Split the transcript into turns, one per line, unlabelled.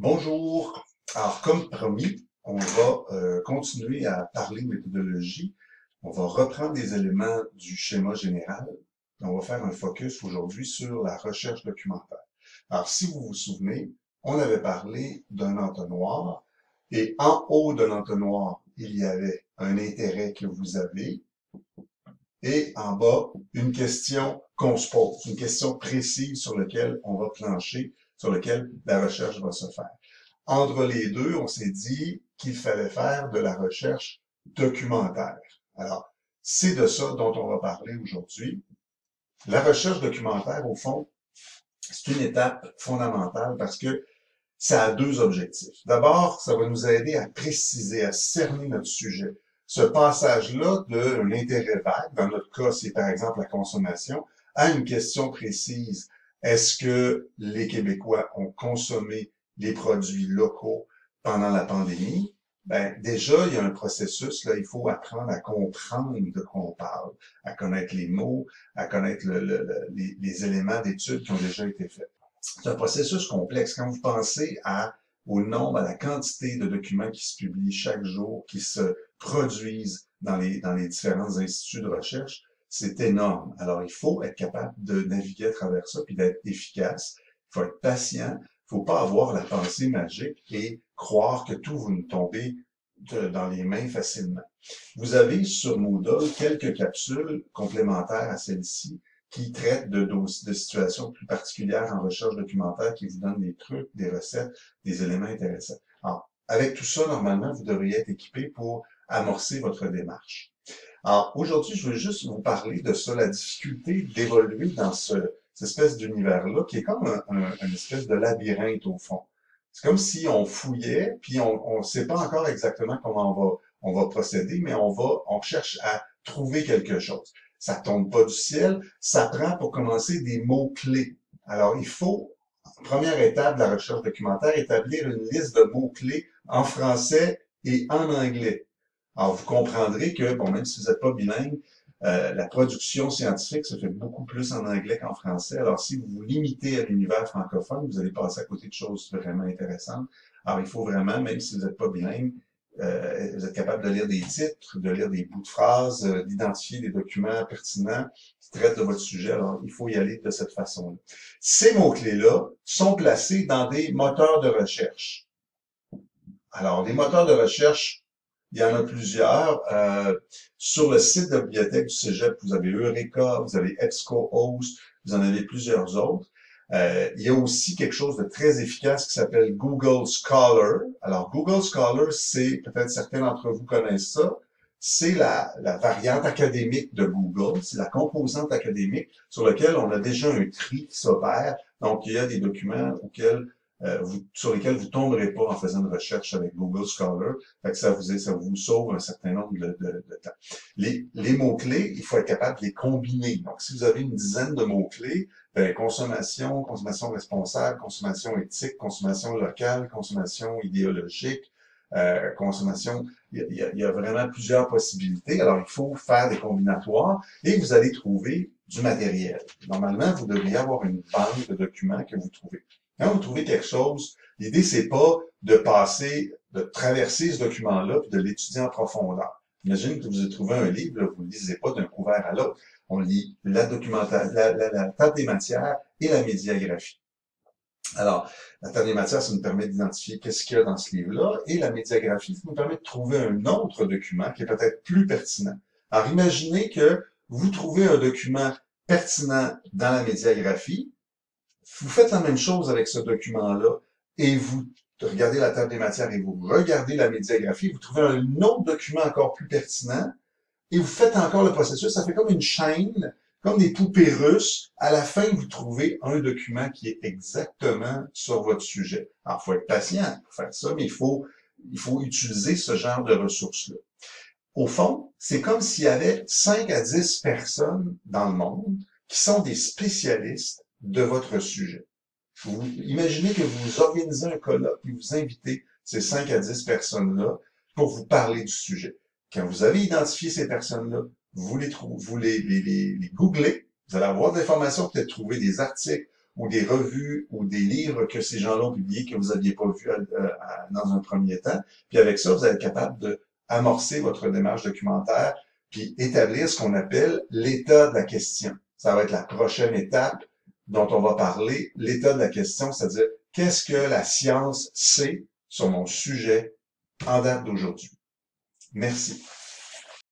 Bonjour. Alors, comme promis, on va continuer à parler de méthodologie. On va reprendre des éléments du schéma général. On va faire un focus aujourd'hui sur la recherche documentaire. Alors, si vous vous souvenez, on avait parlé d'un entonnoir et en haut de l'entonnoir, il y avait un intérêt que vous avez et en bas, une question qu'on se pose, une question précise sur laquelle on va plancher, sur laquelle la recherche va se faire. Entre les deux, on s'est dit qu'il fallait faire de la recherche documentaire. Alors, c'est de ça dont on va parler aujourd'hui. La recherche documentaire, au fond, c'est une étape fondamentale parce que ça a deux objectifs. D'abord, ça va nous aider à préciser, à cerner notre sujet. Ce passage-là d'un intérêt vague, dans notre cas, c'est par exemple la consommation, à une question précise. Est-ce que les Québécois ont consommé des produits locaux pendant la pandémie? Ben, déjà, il y a un processus, là, il faut apprendre à comprendre de quoi on parle, à connaître les mots, à connaître les éléments d'études qui ont déjà été faits. C'est un processus complexe. Quand vous pensez au nombre, à la quantité de documents qui se publient chaque jour, qui se produisent dans les différents instituts de recherche, c'est énorme. Alors, il faut être capable de naviguer à travers ça, puis d'être efficace. Il faut être patient. Il faut pas avoir la pensée magique et croire que tout va nous tomber dans les mains facilement. Vous avez sur Moodle quelques capsules complémentaires à celle-ci qui traitent de situations plus particulières en recherche documentaire, qui vous donnent des trucs, des recettes, des éléments intéressants. Alors, avec tout ça, normalement, vous devriez être équipé pour amorcer votre démarche. Alors, aujourd'hui, je veux juste vous parler de ça, la difficulté d'évoluer dans cette espèce d'univers-là, qui est comme une espèce de labyrinthe au fond. C'est comme si on fouillait, puis on ne sait pas encore exactement comment on va procéder, mais on cherche à trouver quelque chose. Ça tombe pas du ciel, ça prend pour commencer des mots-clés. Alors, il faut, première étape de la recherche documentaire, établir une liste de mots-clés en français et en anglais. Alors, vous comprendrez que, bon, même si vous n'êtes pas bilingue, la production scientifique se fait beaucoup plus en anglais qu'en français. Alors, si vous vous limitez à l'univers francophone, vous allez passer à côté de choses vraiment intéressantes. Alors, il faut vraiment, même si vous n'êtes pas bilingue, vous êtes capable de lire des titres, de lire des bouts de phrases, d'identifier des documents pertinents qui traitent de votre sujet. Alors, il faut y aller de cette façon-là. Ces mots-clés-là sont placés dans des moteurs de recherche. Alors, des moteurs de recherche, il y en a plusieurs. Sur le site de la bibliothèque du Cégep, vous avez Eureka, vous avez EBSCOhost, vous en avez plusieurs autres. Il y a aussi quelque chose de très efficace qui s'appelle Google Scholar. Alors, Google Scholar, c'est, peut-être certains d'entre vous connaissent ça, c'est la variante académique de Google, c'est la composante académique sur laquelle on a déjà un tri qui s'opère. Donc, il y a des documents sur lesquels vous tomberez pas en faisant une recherche avec Google Scholar. Fait que ça vous sauve un certain nombre de temps. Les mots-clés, il faut être capable de les combiner. Donc, si vous avez une dizaine de mots-clés, ben, consommation responsable, consommation éthique, consommation locale, consommation idéologique, consommation, il y a vraiment plusieurs possibilités. Alors, il faut faire des combinatoires et vous allez trouver du matériel. Normalement, vous devriez avoir une banque de documents que vous trouvez. Quand vous trouvez quelque chose, l'idée, c'est pas de traverser ce document-là et de l'étudier en profondeur. Imagine que vous avez trouvé un livre, là, vous ne le lisez pas d'un couvert à l'autre. On lit la documentation, la table des matières et la médiagraphie. Alors, la table des matières, ça nous permet d'identifier qu'est-ce qu'il y a dans ce livre-là, et la médiagraphie, ça nous permet de trouver un autre document qui est peut-être plus pertinent. Alors, imaginez que vous trouvez un document pertinent dans la médiagraphie, vous faites la même chose avec ce document-là, et vous regardez la table des matières et vous regardez la médiagraphie, vous trouvez un autre document encore plus pertinent, et vous faites encore le processus, ça fait comme une chaîne, comme des poupées russes. À la fin, vous trouvez un document qui est exactement sur votre sujet. Alors, il faut être patient pour faire ça, mais il faut utiliser ce genre de ressources-là. Au fond, c'est comme s'il y avait 5 à 10 personnes dans le monde qui sont des spécialistes de votre sujet. Vous imaginez que vous organisez un colloque et vous invitez ces 5 à 10 personnes-là pour vous parler du sujet. Quand vous avez identifié ces personnes-là, vous les googlez, vous allez avoir de l'information, peut-être trouver des articles ou des revues ou des livres que ces gens-là ont publiés que vous n'aviez pas vus dans un premier temps. Puis avec ça, vous allez être capable de amorcer votre démarche documentaire puis établir ce qu'on appelle l'état de la question. Ça va être la prochaine étape dont on va parler, l'état de la question, c'est-à-dire qu'est-ce que la science sait sur mon sujet en date d'aujourd'hui. Merci.